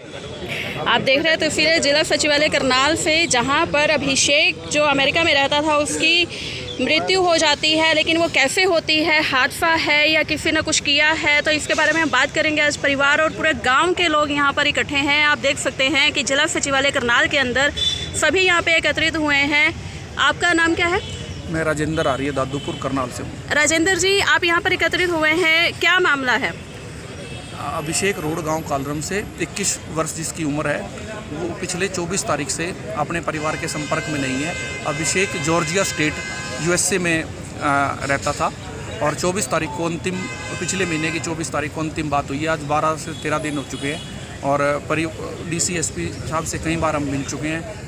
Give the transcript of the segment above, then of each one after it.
आप देख रहे हैं तस्वीरें जिला सचिवालय करनाल से, जहां पर अभिषेक जो अमेरिका में रहता था उसकी मृत्यु हो जाती है। लेकिन वो कैसे होती है, हादसा है या किसी ने कुछ किया है, तो इसके बारे में हम बात करेंगे। आज परिवार और पूरे गांव के लोग यहां पर इकट्ठे हैं। आप देख सकते हैं कि जिला सचिवालय करनाल के अंदर सभी यहां पे एकत्रित हुए हैं। आपका नाम क्या है? मैं राजेंद्र आर्य दादूपुर करनाल से हूँ। राजेंद्र जी, आप यहाँ पर एकत्रित हुए हैं, क्या मामला है? अभिषेक रोड गांव कालरम से 21 वर्ष जिसकी उम्र है, वो पिछले 24 तारीख से अपने परिवार के संपर्क में नहीं है। अभिषेक जॉर्जिया स्टेट USA में रहता था और 24 तारीख को पिछले महीने की 24 तारीख को अंतिम बात हुई है। आज 12 से 13 दिन हो चुके हैं और DC SP साहब से कई बार हम मिल चुके हैं।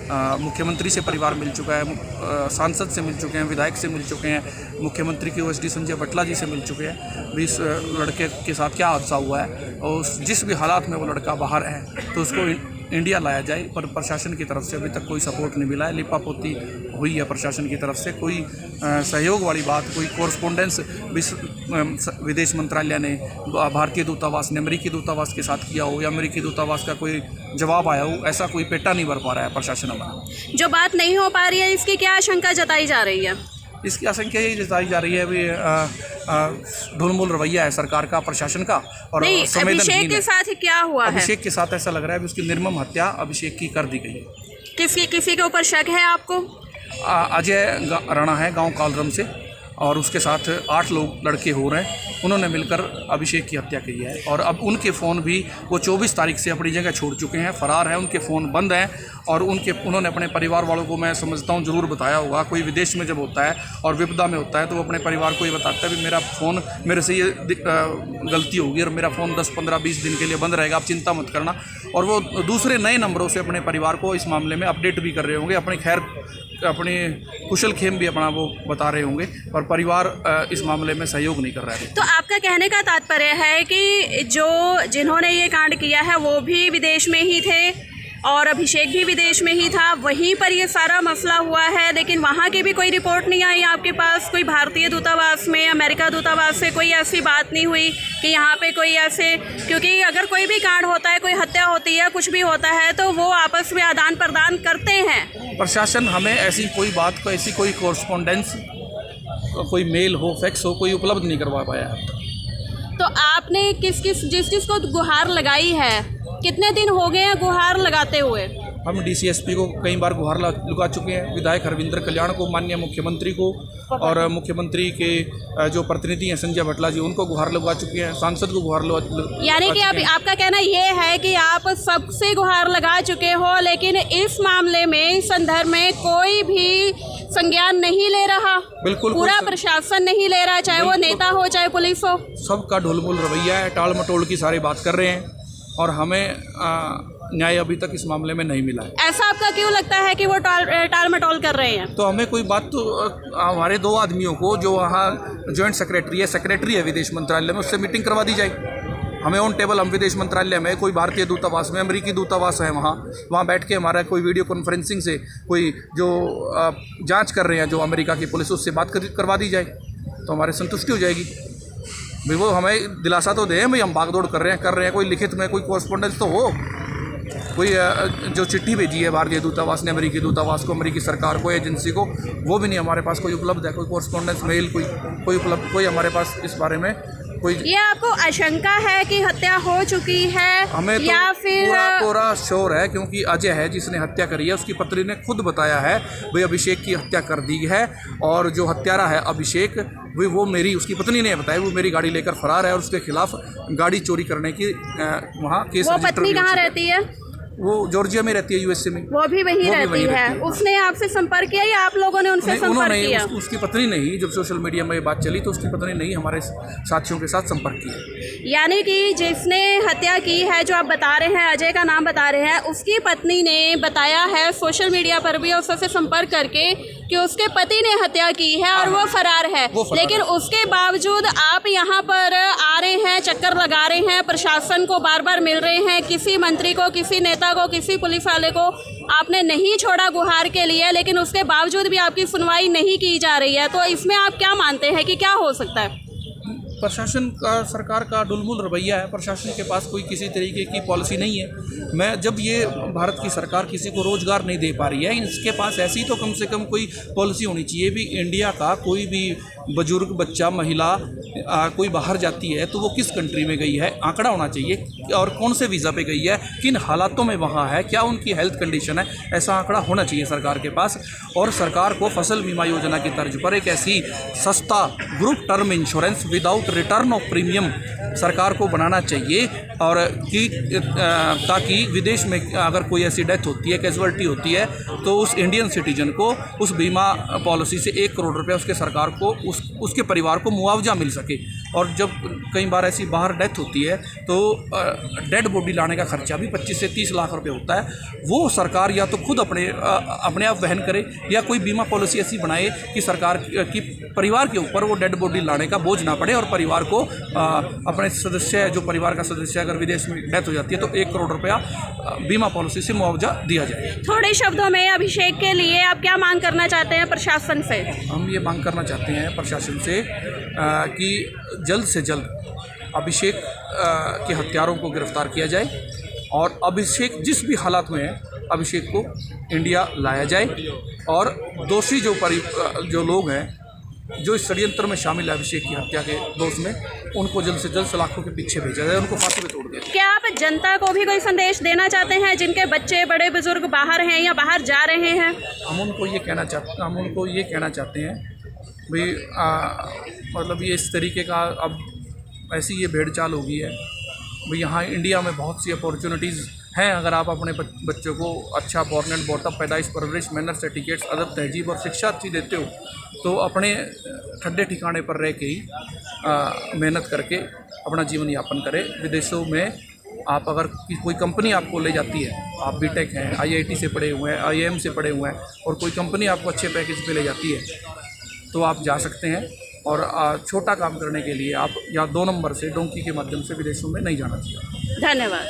मुख्यमंत्री से परिवार मिल चुका है, सांसद से मिल चुके हैं, विधायक से मिल चुके हैं, मुख्यमंत्री की OSD संजय बटला जी से मिल चुके हैं। भी इस लड़के के साथ क्या हादसा हुआ है और जिस भी हालात में वो लड़का बाहर है तो उसको इंडिया लाया जाए, पर प्रशासन की तरफ से अभी तक कोई सपोर्ट नहीं मिला है। लिपापोती हुई है प्रशासन की तरफ से, कोई सहयोग वाली बात, कोई कोरस्पोंडेंस विदेश मंत्रालय ने, भारतीय दूतावास ने अमेरिकी दूतावास के साथ किया हो या अमेरिकी दूतावास का कोई जवाब आया हो, ऐसा कोई पेटा नहीं भर पा रहा है प्रशासन हमारा। जो बात नहीं हो पा रही है, इसकी क्या आशंका जताई जा रही है? इसकी आशंका यही जताई जा रही है भी ढुलमुल रवैया है सरकार का, प्रशासन का, और संवेदनहीन। अभिषेक के साथ क्या हुआ है? अभिषेक के साथ ऐसा लग रहा है कि उसकी निर्मम हत्या अभिषेक की कर दी गई है। किसी के ऊपर शक है आपको? अजय राणा है गांव कालरम से और उसके साथ 8 लोग लड़के हो रहे हैं, उन्होंने मिलकर अभिषेक की हत्या की है। और अब उनके फ़ोन भी वो 24 तारीख से अपनी जगह छोड़ चुके हैं, फरार हैं, उनके फ़ोन बंद हैं और उन्होंने अपने परिवार वालों को, मैं समझता हूँ, ज़रूर बताया होगा। कोई विदेश में जब होता है और विपदा में होता है तो वो अपने परिवार को ये बताता है भी मेरा फ़ोन, मेरे से ये गलती होगी और मेरा फ़ोन 10, 15, 20 दिन के लिए बंद रहेगा, आप चिंता मत करना। और वो दूसरे नए नंबरों से अपने परिवार को इस मामले में अपडेट भी कर रहे होंगे, अपनी कुशल खेम भी अपना वो बता रहे होंगे, और परिवार इस मामले में सहयोग नहीं कर रहा है। तो आपका कहने का तात्पर्य है कि जिन्होंने ये कांड किया है वो भी विदेश में ही थे और अभिषेक भी विदेश में ही था, वहीं पर ये सारा मसला हुआ है, लेकिन वहाँ की भी कोई रिपोर्ट नहीं आई आपके पास? कोई भारतीय दूतावास में, अमेरिका दूतावास से कोई ऐसी बात नहीं हुई कि यहाँ पे कोई ऐसे, क्योंकि अगर कोई भी कांड होता है, कोई हत्या होती है, कुछ भी होता है, तो वो आपस में आदान प्रदान करते हैं। प्रशासन हमें ऐसी कोई बात को, ऐसी कोई कोरस्पोंडेंस, कोई मेल हो, फैक्स हो, कोई उपलब्ध नहीं करवा पाया है। तो आपने जिस को गुहार लगाई है, कितने दिन हो गए हैं गुहार लगाते हुए? हम DC SP को कई बार गुहार लगा चुके हैं, विधायक हरविंद्र कल्याण को, माननीय मुख्यमंत्री को, और मुख्यमंत्री के जो प्रतिनिधि हैं संजय बटला जी, उनको गुहार लगा चुके हैं, सांसद को गुहार लगा। यानी कि आपका कहना ये है कि आप सबसे गुहार लगा चुके हो, लेकिन इस मामले में, इस संदर्भ में कोई भी संज्ञान नहीं ले रहा? बिल्कुल, पूरा प्रशासन नहीं ले रहा, चाहे वो नेता हो चाहे पुलिस हो। सबका ढुलमुल रवैया है, टाल मटोल की सारी बात कर रहे हैं और हमें न्याय अभी तक इस मामले में नहीं मिला है। ऐसा आपका क्यों लगता है कि वो टाल मटोल कर रहे हैं? तो हमें कोई बात, तो हमारे 2 आदमियों को, जो वहाँ जॉइंट सेक्रेटरी है विदेश मंत्रालय में, उससे मीटिंग करवा दी जाए। हमें ऑन टेबल, हम विदेश मंत्रालय में, कोई भारतीय दूतावास में, अमेरिकी दूतावास है वहाँ बैठ के हमारा कोई वीडियो कॉन्फ्रेंसिंग से कोई जो जांच कर रहे हैं, जो अमेरिका की पुलिस, उससे बात करवा दी जाए तो हमारी संतुष्टि हो जाएगी। भाई वो हमें दिलासा तो दें भाई हम भागदौड़ कर रहे हैं, कोई लिखित में कोई कोरस्पोंडेंस तो हो, कोई जो चिट्ठी भेजी है भारतीय दूतावास ने अमेरिकी दूतावास को, अमेरिकी सरकार को, एजेंसी को, वो भी नहीं हमारे पास कोई उपलब्ध है, कोई कोरस्पोंडेंस मेल कोई उपलब्ध, कोई हमारे पास इस बारे में कोई। ये आपको आशंका है कि हत्या हो चुकी है? हमें तो या फिर पूरा श्योर है, क्योंकि अजय है जिसने हत्या करी है, उसकी पत्नी ने खुद बताया है भाई अभिषेक की हत्या कर दी है, और जो हत्यारा है अभिषेक, वो मेरी, उसकी पत्नी ने बताया, वो मेरी गाड़ी लेकर फरार है और उसके खिलाफ गाड़ी चोरी करने की वहाँ केस। वो पत्नी कहाँ रहती है? वो जॉर्जिया में रहती है, USA में। वो भी वहीं रहती है। उसने आपसे संपर्क किया या आप लोगों ने उनसे संपर्क किया? उसकी पत्नी नहीं, जब सोशल मीडिया में ये बात चली तो उसकी पत्नी नहीं हमारे साथियों के साथ संपर्क किया। यानी कि जिसने हत्या की है, जो आप बता रहे हैं, अजय का नाम बता रहे हैं, उसकी पत्नी ने बताया है सोशल मीडिया पर भी उससे संपर्क करके कि उसके पति ने हत्या की है और वो फरार है। लेकिन उसके बावजूद आप यहाँ पर आ रहे हैं, चक्कर लगा रहे हैं, प्रशासन को बार बार मिल रहे हैं, किसी मंत्री को, किसी नेता को, किसी पुलिस वाले को आपने नहीं छोड़ा गुहार के लिए, लेकिन उसके बावजूद भी आपकी सुनवाई नहीं की जा रही है। तो इसमें आप क्या मानते हैं कि क्या हो सकता है? प्रशासन का, सरकार का डुलमुल रवैया है। प्रशासन के पास कोई किसी तरीके की पॉलिसी नहीं है। मैं जब ये भारत की सरकार किसी को रोज़गार नहीं दे पा रही है, इसके पास ऐसी तो कम से कम कोई पॉलिसी होनी चाहिए भी। इंडिया का कोई भी बुजुर्ग, बच्चा, महिला कोई बाहर जाती है तो वो किस कंट्री में गई है, आंकड़ा होना चाहिए, और कौन से वीज़ा पे गई है, किन हालातों में वहाँ है, क्या उनकी हेल्थ कंडीशन है, ऐसा आंकड़ा होना चाहिए सरकार के पास। और सरकार को फसल बीमा योजना की तर्ज पर एक ऐसी सस्ता group term insurance without return of premium सरकार को बनाना चाहिए, और कि ताकि विदेश में अगर कोई ऐसी डेथ होती है, कैजुअल्टी होती है, तो उस इंडियन सिटीजन को उस बीमा पॉलिसी से 1 करोड़ रुपये उसके सरकार को उसके परिवार को मुआवजा मिल सके। और जब कई बार ऐसी बाहर डेथ होती है तो डेड बॉडी लाने का खर्चा भी 25 से 30 लाख रुपए होता है। वो सरकार या तो खुद अपने आप वहन करे, या कोई बीमा पॉलिसी ऐसी बनाए कि सरकार की परिवार के ऊपर वो डेड बॉडी लाने का बोझ ना पड़े, और परिवार को अपने सदस्य, जो परिवार का सदस्य अगर विदेश में डेथ हो जाती है तो 1 करोड़ रुपया बीमा पॉलिसी से मुआवजा दिया जाए। थोड़े शब्दों में अभिषेक के लिए आप क्या मांग करना चाहते हैं प्रशासन से? हम ये मांग करना चाहते हैं प्रशासन से कि जल्द से जल्द अभिषेक के हत्यारों को गिरफ्तार किया जाए, और अभिषेक जिस भी हालात में है अभिषेक को इंडिया लाया जाए, और दोषी जो लोग हैं जो इस षड्यंत्र में शामिल है अभिषेक की हत्या के दोष में, उनको जल्द से जल्द सलाखों के पीछे भेजा जाए, उनको फांसी पे तोड़ दिया जाए। क्या आप जनता को भी कोई संदेश देना चाहते हैं जिनके बच्चे, बड़े बुजुर्ग बाहर हैं या बाहर जा रहे हैं? हम उनको ये कहना चाहते हैं भाई, मतलब ये इस तरीके का अब ऐसी ये भेड़ चाल हो गई है भाई। यहाँ इंडिया में बहुत सी अपॉर्चुनिटीज़ हैं। अगर आप अपने बच्चों को अच्छा बॉर्न एंड बॉटअप पैदाइश, परवरिश, मैनर्स, एटिकेट्स, अदब, तहजीब और शिक्षा अच्छी देते हो, तो अपने ठंडे ठिकाने पर रह के ही मेहनत करके अपना जीवन यापन करें। विदेशों में आप अगर कोई कंपनी आपको ले जाती है, आप बीटेक हैं, IIT से पढ़े हुए हैं, IIM से पढ़े हुए हैं, और कोई कंपनी आपको अच्छे पैकेज पे ले जाती है, तो आप जा सकते हैं। और छोटा काम करने के लिए आप या 2 नंबर से डोंकी के माध्यम से विदेशों में नहीं जाना चाहिए। धन्यवाद।